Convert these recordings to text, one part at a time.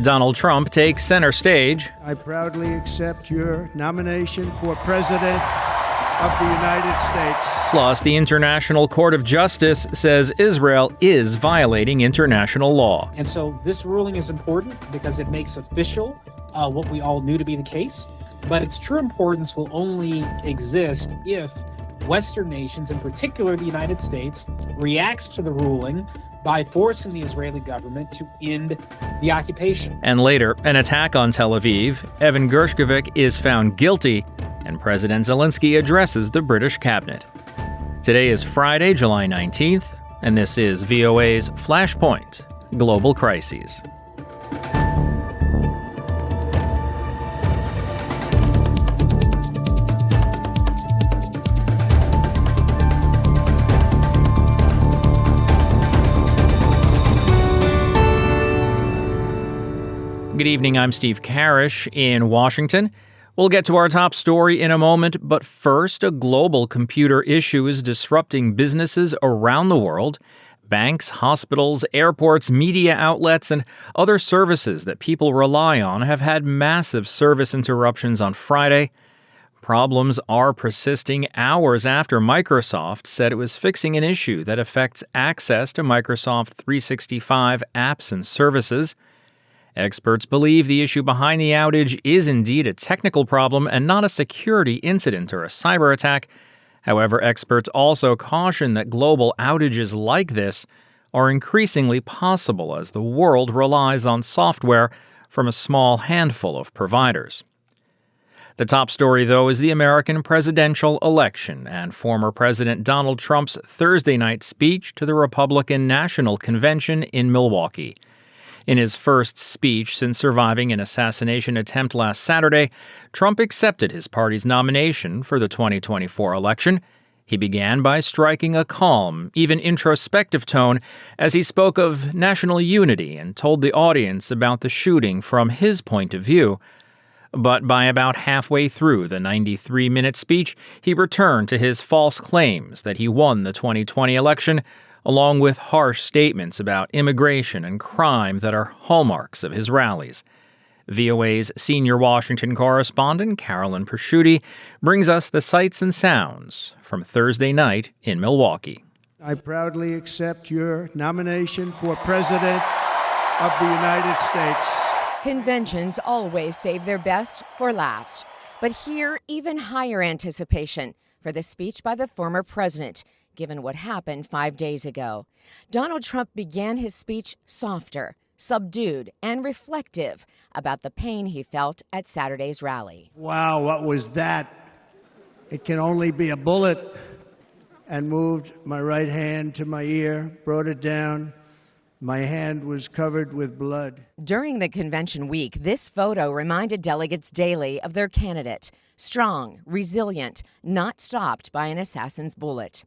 Donald Trump takes center stage. I proudly accept your nomination for President of the United States. Plus, the International Court of Justice says Israel is violating international law. And so this ruling is important because it makes official what we all knew to be the case. But its true importance will only exist if Western nations, in particular the United States, reacts to the ruling by forcing the Israeli government to end the occupation. And later, an attack on Tel Aviv. Evan Gershkovich is found guilty, and President Zelenskyy addresses the British cabinet. Today is Friday, July 19th, and this is VOA's Flashpoint Global Crises. Good evening, I'm Steve Karish in Washington. We'll get to our top story in a moment, but first, a global computer issue is disrupting businesses around the world. Banks, hospitals, airports, media outlets, and other services that people rely on have had massive service interruptions on Friday. Problems are persisting hours after Microsoft said it was fixing an issue that affects access to Microsoft 365 apps and services. Experts believe the issue behind the outage is indeed a technical problem and not a security incident or a cyber attack. However, experts also caution that global outages like this are increasingly possible as the world relies on software from a small handful of providers. The top story, though, is the American presidential election and former President Donald Trump's Thursday night speech to the Republican National Convention in Milwaukee. In his first speech since surviving an assassination attempt last Saturday, Trump accepted his party's nomination for the 2024 election. He began by striking a calm, even introspective tone as he spoke of national unity and told the audience about the shooting from his point of view. But by about halfway through the 93-minute speech, he returned to his false claims that he won the 2020 election, along with harsh statements about immigration and crime that are hallmarks of his rallies. VOA's senior Washington correspondent, Carolyn Prosciutti, brings us the sights and sounds from Thursday night in Milwaukee. I proudly accept your nomination for President of the United States. Conventions always save their best for last. But here, even higher anticipation for the speech by the former president, given what happened 5 days ago. Donald Trump began his speech softer, subdued, and reflective about the pain he felt at Saturday's rally. Wow, what was that? It can only be a bullet. And moved my right hand to my ear, brought it down. My hand was covered with blood. During the convention week, this photo reminded delegates daily of their candidate, strong, resilient, not stopped by an assassin's bullet.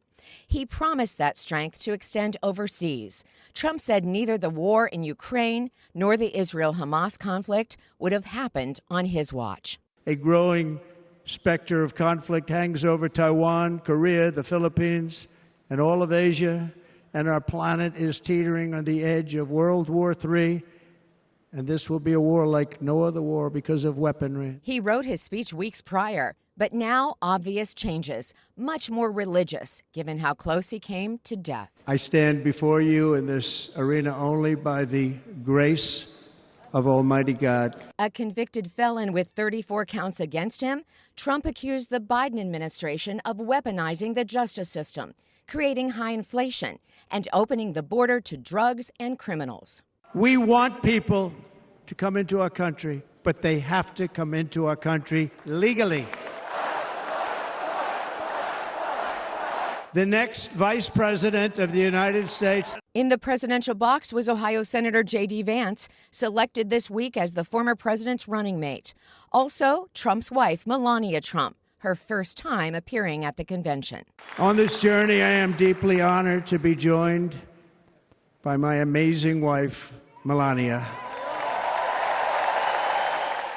He promised that strength to extend overseas. Trump said neither the war in Ukraine nor the Israel-Hamas conflict would have happened on his watch. A growing specter of conflict hangs over Taiwan, Korea, the Philippines, and all of Asia, and our planet is teetering on the edge of World War III, and this will be a war like no other war because of weaponry. He wrote his speech weeks prior, but now obvious changes, much more religious, given how close he came to death. I stand before you in this arena only by the grace of Almighty God. A convicted felon with 34 counts against him, Trump accused the Biden administration of weaponizing the justice system, creating high inflation, and opening the border to drugs and criminals. We want people to come into our country, but they have to come into our country legally. The next Vice President of the United States. In the presidential box was Ohio Senator J.D. Vance, selected this week as the former president's running mate. Also, Trump's wife, Melania Trump, her first time appearing at the convention. On this journey, I am deeply honored to be joined by my amazing wife, Melania.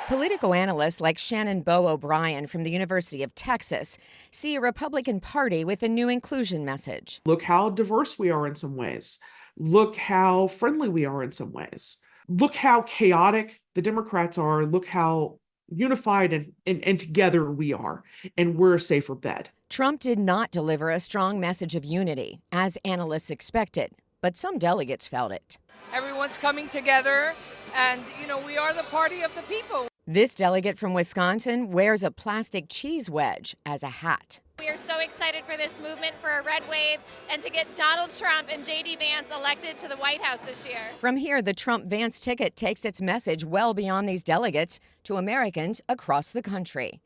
Political analysts like Shannon Bo O'Brien from the University of Texas see a Republican Party with a new inclusion message. Look how diverse we are in some ways. Look how friendly we are in some ways. Look how chaotic the Democrats are. Look how unified and together we are, and we're a safer bet. Trump did not deliver a strong message of unity, as analysts expected, but some delegates felt it. Everyone's coming together, and, we are the party of the people. This delegate from Wisconsin wears a plastic cheese wedge as a hat. We are so excited for this movement for a red wave and to get Donald Trump and J.D. Vance elected to the White House this year. From here, the Trump-Vance ticket takes its message well beyond these delegates to Americans across the country.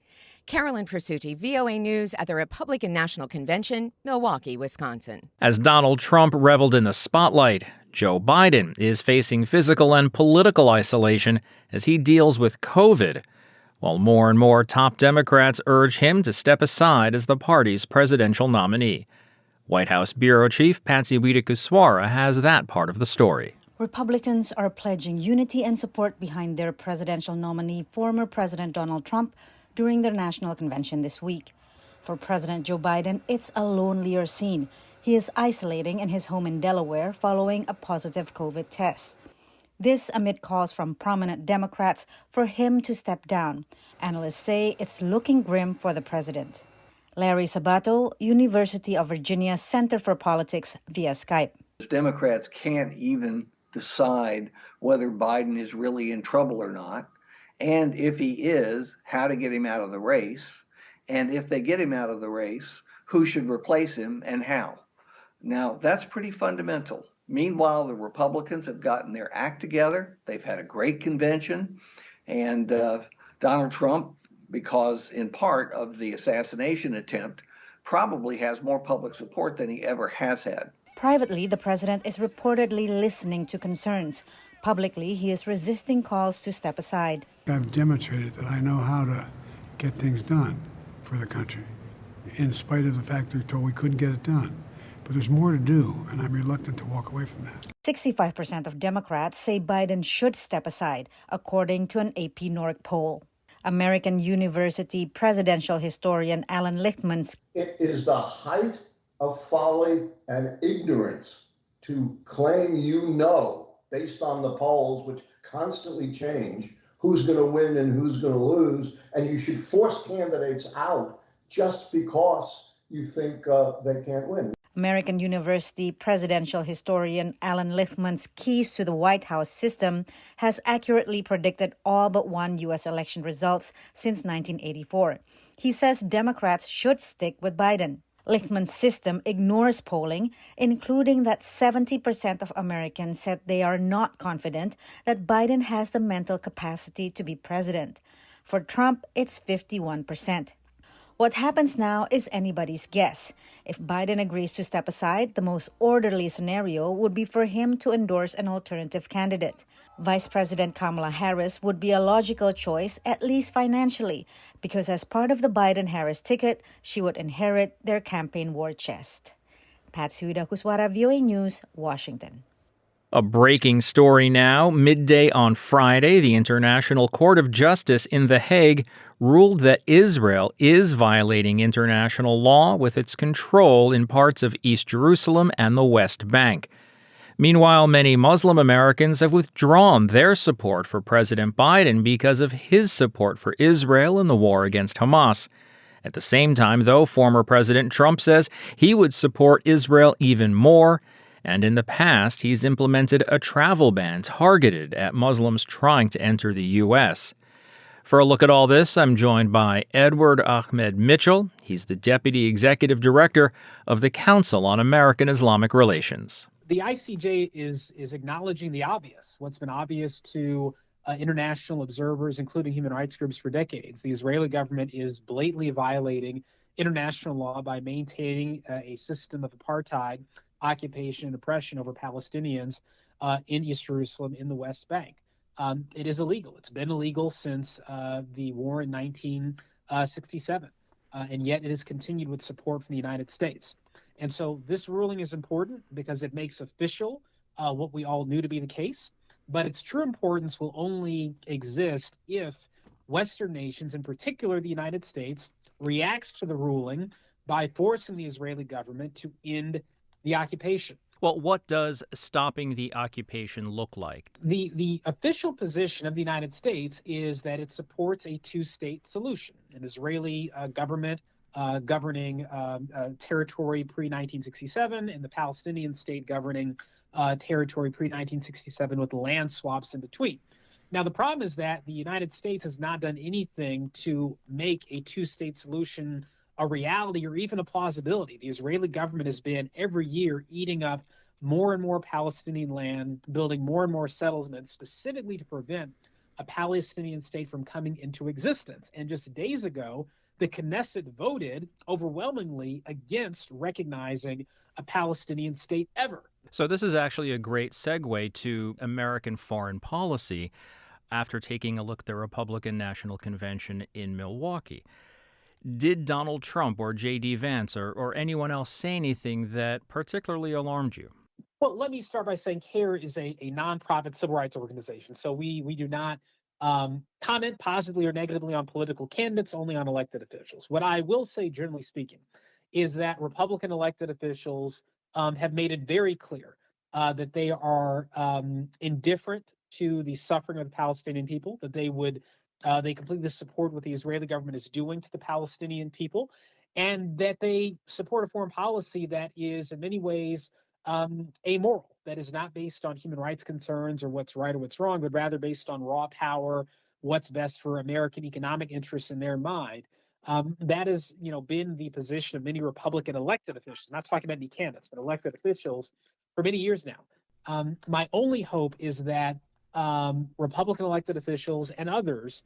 Carolyn Presutti, VOA News at the Republican National Convention, Milwaukee, Wisconsin. As Donald Trump reveled in the spotlight, Joe Biden is facing physical and political isolation as he deals with COVID, while more and more top Democrats urge him to step aside as the party's presidential nominee. White House Bureau Chief Patsy Widakuswara has that part of the story. Republicans are pledging unity and support behind their presidential nominee, former President Donald Trump, during their national convention this week. For President Joe Biden, it's a lonelier scene. He is isolating in his home in Delaware following a positive COVID test. This amid calls from prominent Democrats for him to step down. Analysts say it's looking grim for the president. Larry Sabato, University of Virginia Center for Politics via Skype. Democrats can't even decide whether Biden is really in trouble or not, and if he is, how to get him out of the race, and if they get him out of the race, who should replace him and how. Now, that's pretty fundamental. Meanwhile, the Republicans have gotten their act together. They've had a great convention, and Donald Trump, because in part of the assassination attempt, probably has more public support than he ever has had. Privately, the president is reportedly listening to concerns. Publicly, he is resisting calls to step aside. I've demonstrated that I know how to get things done for the country, in spite of the fact they're told we couldn't get it done. But there's more to do, and I'm reluctant to walk away from that. 65% of Democrats say Biden should step aside, according to an AP NORC poll. American University presidential historian Alan Lichtman's. It is the height of folly and ignorance to claim based on the polls, which constantly change, who's going to win and who's going to lose, and you should force candidates out just because you think they can't win. American University presidential historian Alan Lichtman's keys to the White House system has accurately predicted all but one U.S. election results since 1984. He says Democrats should stick with Biden. Lichtman's system ignores polling, including that 70% of Americans said they are not confident that Biden has the mental capacity to be president. For Trump, it's 51%. What happens now is anybody's guess. If Biden agrees to step aside, the most orderly scenario would be for him to endorse an alternative candidate. Vice President Kamala Harris would be a logical choice, at least financially, because as part of the Biden-Harris ticket, she would inherit their campaign war chest. Patsy Widakuswara, VOA News, Washington. A breaking story now. Midday on Friday, the International Court of Justice in The Hague ruled that Israel is violating international law with its control in parts of East Jerusalem and the West Bank. Meanwhile, many Muslim Americans have withdrawn their support for President Biden because of his support for Israel in the war against Hamas. At the same time, though, former President Trump says he would support Israel even more. And in the past, he's implemented a travel ban targeted at Muslims trying to enter the U.S. For a look at all this, I'm joined by Edward Ahmed Mitchell. He's the Deputy Executive Director of the Council on American Islamic Relations. The ICJ is acknowledging the obvious, what's been obvious to international observers, including human rights groups for decades. The Israeli government is blatantly violating international law by maintaining a system of apartheid, occupation and oppression over Palestinians in East Jerusalem in the West Bank. It is illegal. It's been illegal since the war in 1967, and yet it has continued with support from the United States. And so this ruling is important because it makes official what we all knew to be the case, but its true importance will only exist if Western nations, in particular the United States, reacts to the ruling by forcing the Israeli government to end the occupation. Well, what does stopping the occupation look like? The official position of the United States is that it supports a two-state solution, an Israeli government governing territory pre-1967 and the Palestinian state governing territory pre-1967 with land swaps in between. Now, the problem is that the United States has not done anything to make a two-state solution a reality or even a plausibility. The Israeli government has been every year eating up more and more Palestinian land, building more and more settlements specifically to prevent a Palestinian state from coming into existence. And just days ago, the Knesset voted overwhelmingly against recognizing a Palestinian state ever. So this is actually a great segue to American foreign policy after taking a look at the Republican National Convention in Milwaukee. Did Donald Trump or J.D. Vance or anyone else say anything that particularly alarmed you? Well, let me start by saying CARE is a nonprofit civil rights organization. So we do not comment positively or negatively on political candidates, only on elected officials. What I will say, generally speaking, is that Republican elected officials have made it very clear that they are indifferent to the suffering of the Palestinian people, that they completely support what the Israeli government is doing to the Palestinian people, and that they support a foreign policy that is in many ways amoral, that is not based on human rights concerns or what's right or what's wrong, but rather based on raw power, what's best for American economic interests in their mind. That has, been the position of many Republican elected officials, not talking about any candidates, but elected officials for many years now. My only hope is that Republican elected officials and others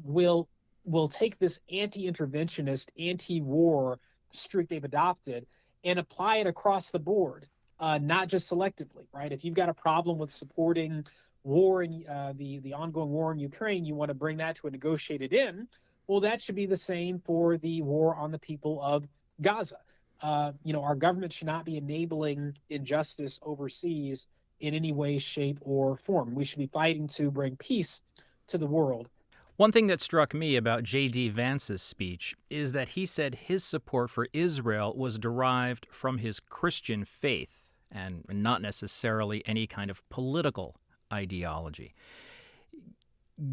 will take this anti-interventionist, anti-war streak they've adopted and apply it across the board, not just selectively, right? If you've got a problem with supporting war and the ongoing war in Ukraine, you want to bring that to a negotiated end. Well, that should be the same for the war on the people of Gaza. Our government should not be enabling injustice overseas in any way, shape, or form. We should be fighting to bring peace to the world. One thing that struck me about J.D. Vance's speech is that he said his support for Israel was derived from his Christian faith and not necessarily any kind of political ideology.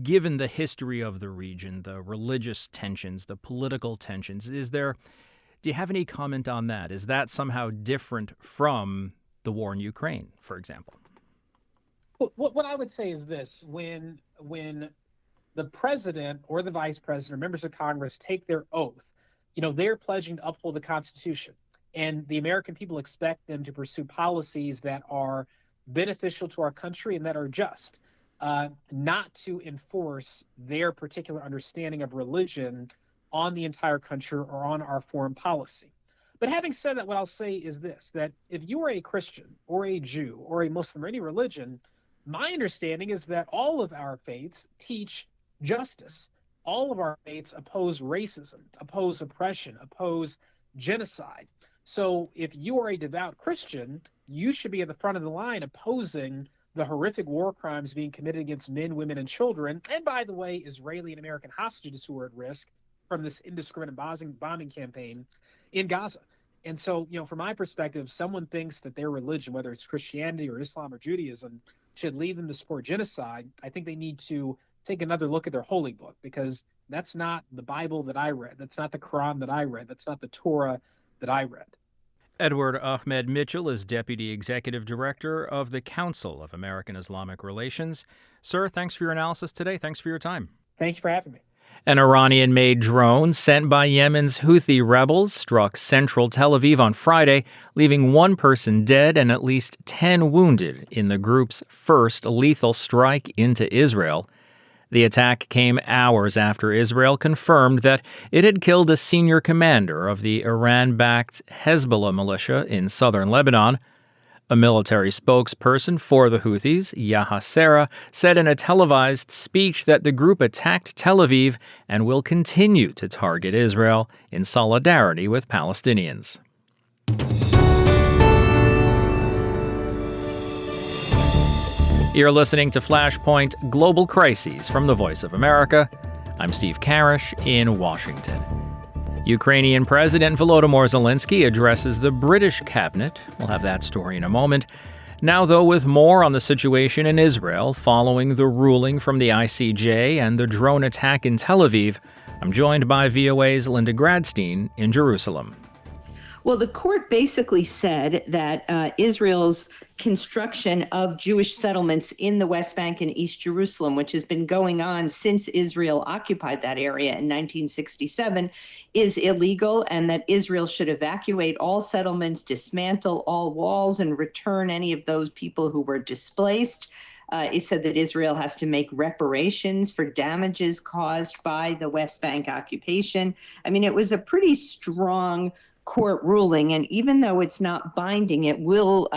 Given the history of the region, the religious tensions, the political tensions, do you have any comment on that? Is that somehow different from the war in Ukraine, for example? What I would say is this: when the president or the vice president or members of Congress take their oath, they're pledging to uphold the Constitution, and the American people expect them to pursue policies that are beneficial to our country and that are just, not to enforce their particular understanding of religion on the entire country or on our foreign policy. But having said that, what I'll say is this, that if you are a Christian or a Jew or a Muslim or any religion, my understanding is that all of our faiths teach justice. All of our faiths oppose racism, oppose oppression, oppose genocide. So if you are a devout Christian, you should be at the front of the line opposing the horrific war crimes being committed against men, women, and children. And by the way, Israeli and American hostages who are at risk from this indiscriminate bombing campaign in Gaza. And so, from my perspective, if someone thinks that their religion, whether it's Christianity or Islam or Judaism, should lead them to support genocide, I think they need to take another look at their holy book, because that's not the Bible that I read. That's not the Quran that I read. That's not the Torah that I read. Edward Ahmed Mitchell is Deputy Executive Director of the Council of American Islamic Relations. Sir, thanks for your analysis today. Thanks for your time. Thank you for having me. An Iranian-made drone sent by Yemen's Houthi rebels struck central Tel Aviv on Friday, leaving one person dead and at least 10 wounded in the group's first lethal strike into Israel. The attack came hours after Israel confirmed that it had killed a senior commander of the Iran-backed Hezbollah militia in southern Lebanon. A military spokesperson for the Houthis, Yahya Serra, said in a televised speech that the group attacked Tel Aviv and will continue to target Israel in solidarity with Palestinians. You're listening to Flashpoint Global Crises from the Voice of America. I'm Steve Karish in Washington. Ukrainian President Volodymyr Zelenskyy addresses the British cabinet. We'll have that story in a moment. Now, though, with more on the situation in Israel following the ruling from the ICJ and the drone attack in Tel Aviv, I'm joined by VOA's Linda Gradstein in Jerusalem. Well, the court basically said that Israel's construction of Jewish settlements in the West Bank and East Jerusalem, which has been going on since Israel occupied that area in 1967, is illegal, and that Israel should evacuate all settlements, dismantle all walls, and return any of those people who were displaced. It said that Israel has to make reparations for damages caused by the West Bank occupation. I mean, it was a pretty strong court ruling, and even though it's not binding, it will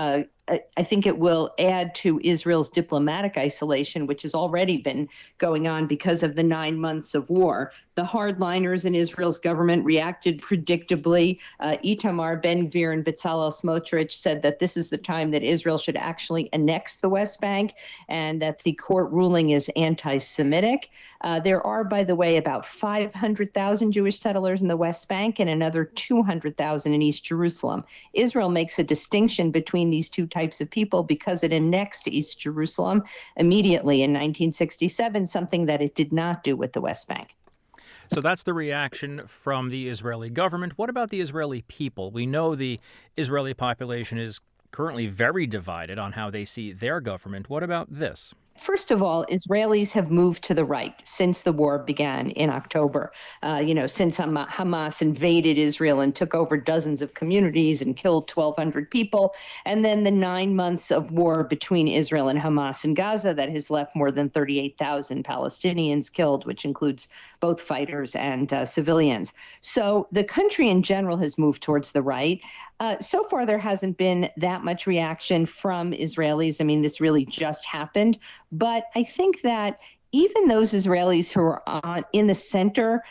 I think it will add to Israel's diplomatic isolation, which has already been going on because of the 9 months of war. The hardliners in Israel's government reacted predictably. Itamar Ben-Gvir and Bezalel Smotrich said that this is the time that Israel should actually annex the West Bank, and that the court ruling is anti-Semitic. There are, by the way, about 500,000 Jewish settlers in the West Bank and another 200,000 in East Jerusalem. Israel makes a distinction between these two types of people because it annexed East Jerusalem immediately in 1967, something that it did not do with the West Bank. So that's the reaction from the Israeli government. What about the Israeli people? We know the Israeli population is currently very divided on how they see their government. What about this? First of all, Israelis have moved to the right since the war began in October. Since Hamas invaded Israel and took over dozens of communities and killed 1,200 people. And then the 9 months of war between Israel and Hamas in Gaza that has left more than 38,000 Palestinians killed, which includes both fighters and civilians. So the country in general has moved towards the right. So far, there hasn't been that much reaction from Israelis. I mean, this really just happened. But I think that even those Israelis who are in the center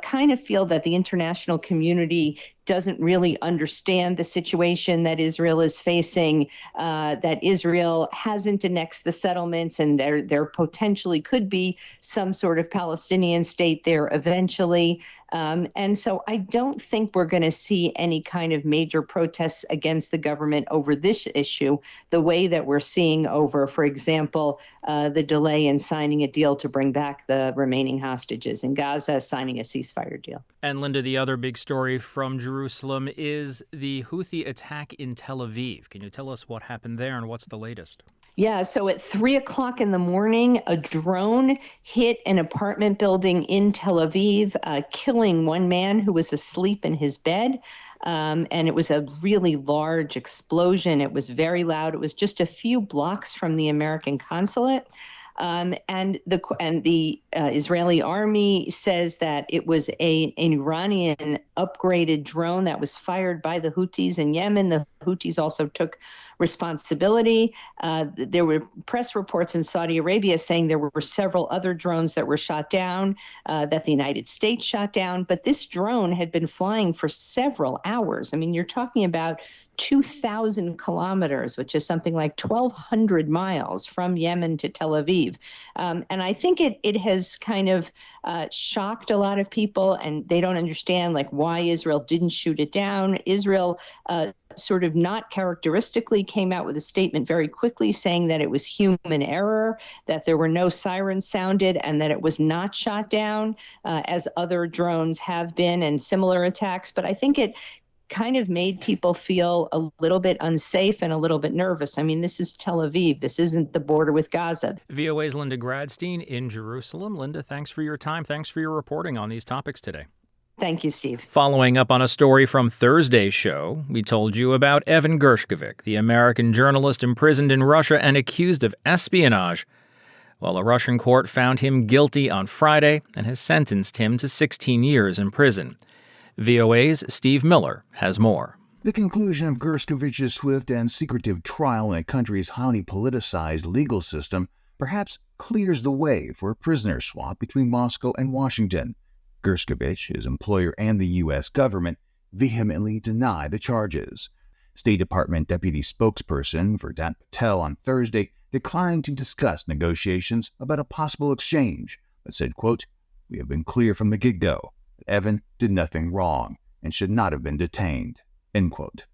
kind of feel that the international community doesn't really understand the situation that Israel is facing, that Israel hasn't annexed the settlements, and there potentially could be some sort of Palestinian state there eventually. And so I don't think we're going to see any kind of major protests against the government over this issue, the way that we're seeing over, for example, the delay in signing a deal to bring back the remaining hostages in Gaza, signing a ceasefire deal. And Linda, the other big story from Jerusalem is the Houthi attack in Tel Aviv. Can you tell us what happened there and what's the latest? Yeah, so at 3 o'clock in the morning, a drone hit an apartment building in Tel Aviv, killing one man who was asleep in his bed. And it was a really large explosion. It was very loud. It was just a few blocks from the American consulate. And the Israeli army says that it was an Iranian upgraded drone that was fired by the Houthis in Yemen. The Houthis also took responsibility. There were press reports in Saudi Arabia saying there were several other drones that were shot down, that the United States shot down. But this drone had been flying for several hours. I mean, you're talking about 2,000 kilometers, which is something like 1,200 miles from Yemen to Tel Aviv. And I think it has kind of shocked a lot of people, and they don't understand why Israel didn't shoot it down. Israel sort of not characteristically came out with a statement very quickly saying that it was human error, that there were no sirens sounded, and that it was not shot down, as other drones have been and similar attacks. But I think it kind of made people feel a little bit unsafe and a little bit nervous. I mean, this is Tel Aviv. This isn't the border with Gaza. VOA's Linda Gradstein in Jerusalem. Linda, thanks for your time. Thanks for your reporting on these topics today. Thank you, Steve. Following up on a story from Thursday's show, we told you about Evan Gershkovich, the American journalist imprisoned in Russia and accused of espionage. Well, a Russian court found him guilty on Friday and has sentenced him to 16 years in prison. VOA's Steve Miller has more. The conclusion of Gershkovich's swift and secretive trial in a country's highly politicized legal system perhaps clears the way for a prisoner swap between Moscow and Washington. Gershkovich, his employer, and the U.S. government vehemently deny the charges. State Department Deputy Spokesperson Vedant Patel on Thursday declined to discuss negotiations about a possible exchange, but said, quote, "We have been clear from the get-go that Evan did nothing wrong and should not have been detained." End quote.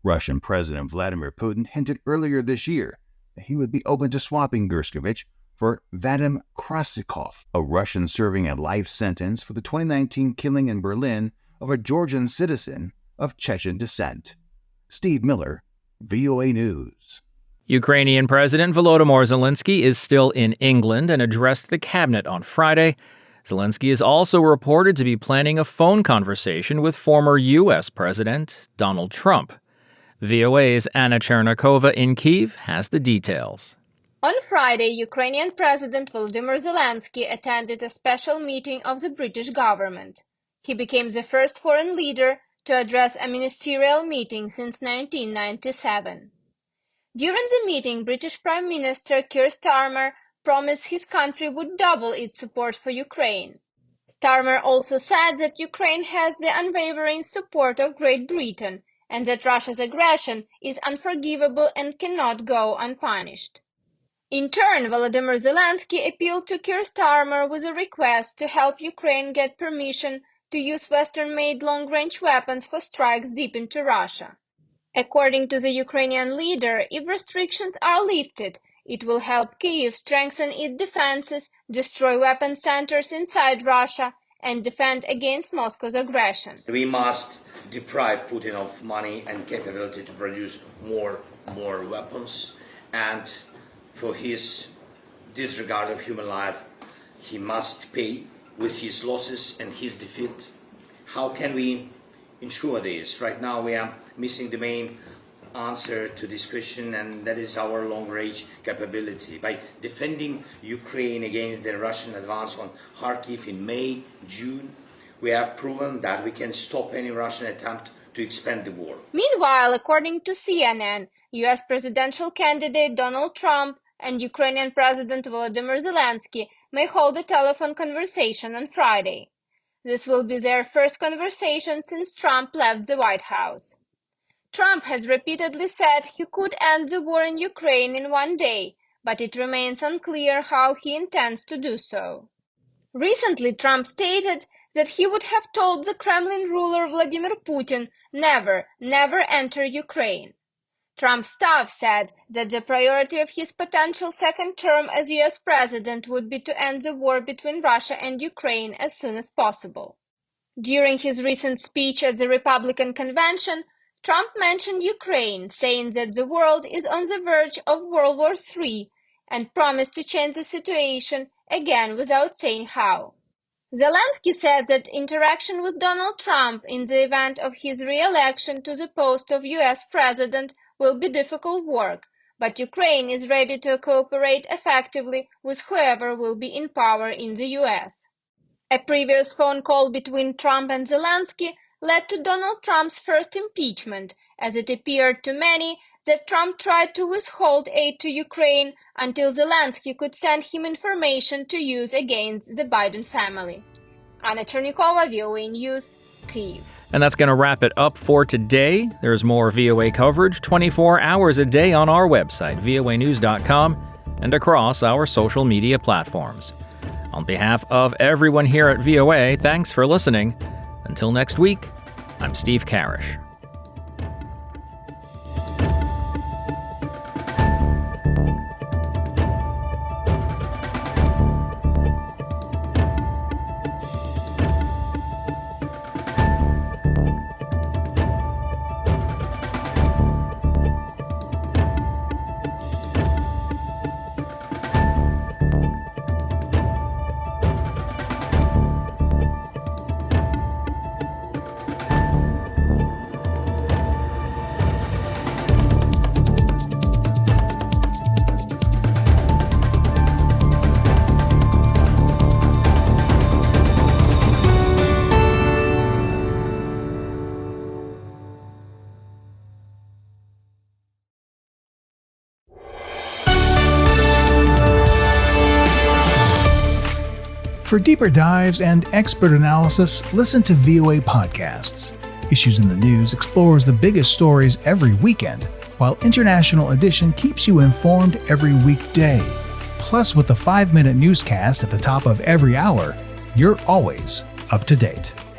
Russian President Vladimir Putin hinted earlier this year that he would be open to swapping Gershkovich for Vadim Krasikov, a Russian serving a life sentence for the 2019 killing in Berlin of a Georgian citizen of Chechen descent. Steve Miller, VOA News. Ukrainian President Volodymyr Zelenskyy is still in England and addressed the cabinet on Friday. Zelenskyy is also reported to be planning a phone conversation with former U.S. President Donald Trump. VOA's Anna Chernikova in Kyiv has the details. On Friday, Ukrainian President Volodymyr Zelenskyy attended a special meeting of the British government. He became the first foreign leader to address a ministerial meeting since 1997. During the meeting, British Prime Minister Keir Starmer promised his country would double its support for Ukraine. Starmer also said that Ukraine has the unwavering support of Great Britain and that Russia's aggression is unforgivable and cannot go unpunished. In turn, Volodymyr Zelenskyy appealed to Keir Starmer with a request to help Ukraine get permission to use Western-made long-range weapons for strikes deep into Russia. According to the Ukrainian leader, if restrictions are lifted, it will help Kyiv strengthen its defenses, destroy weapon centers inside Russia, and defend against Moscow's aggression. We must deprive Putin of money and capability to produce more weapons, and for his disregard of human life, he must pay with his losses and his defeat. How can we ensure this? Right now we are missing the main answer to this question, and that is our long-range capability. By defending Ukraine against the Russian advance on Kharkiv in May, June, we have proven that we can stop any Russian attempt to expand the war. Meanwhile, according to CNN, U.S. presidential candidate Donald Trump and Ukrainian President Volodymyr Zelenskyy may hold a telephone conversation on Friday. This will be their first conversation since Trump left the White House. Trump has repeatedly said he could end the war in Ukraine in one day, but it remains unclear how he intends to do so. Recently, Trump stated that he would have told the Kremlin ruler Vladimir Putin never enter Ukraine. Trump's staff said that the priority of his potential second term as U.S. president would be to end the war between Russia and Ukraine as soon as possible. During his recent speech at the Republican convention, Trump mentioned Ukraine, saying that the world is on the verge of World War III and promised to change the situation again without saying how. Zelenskyy said that interaction with Donald Trump in the event of his re-election to the post of U.S. president will be difficult work, but Ukraine is ready to cooperate effectively with whoever will be in power in the U.S. A previous phone call between Trump and Zelenskyy led to Donald Trump's first impeachment, as it appeared to many that Trump tried to withhold aid to Ukraine until Zelenskyy could send him information to use against the Biden family. Anna Chernikova, VOA News, Kyiv. And that's going to wrap it up for today. There's more VOA coverage 24 hours a day on our website, voanews.com, and across our social media platforms. On behalf of everyone here at VOA, thanks for listening. Until next week, I'm Steve Karish. For deeper dives and expert analysis, listen to VOA Podcasts. Issues in the News explores the biggest stories every weekend, while International Edition keeps you informed every weekday. Plus, with a 5-minute newscast at the top of every hour, you're always up to date.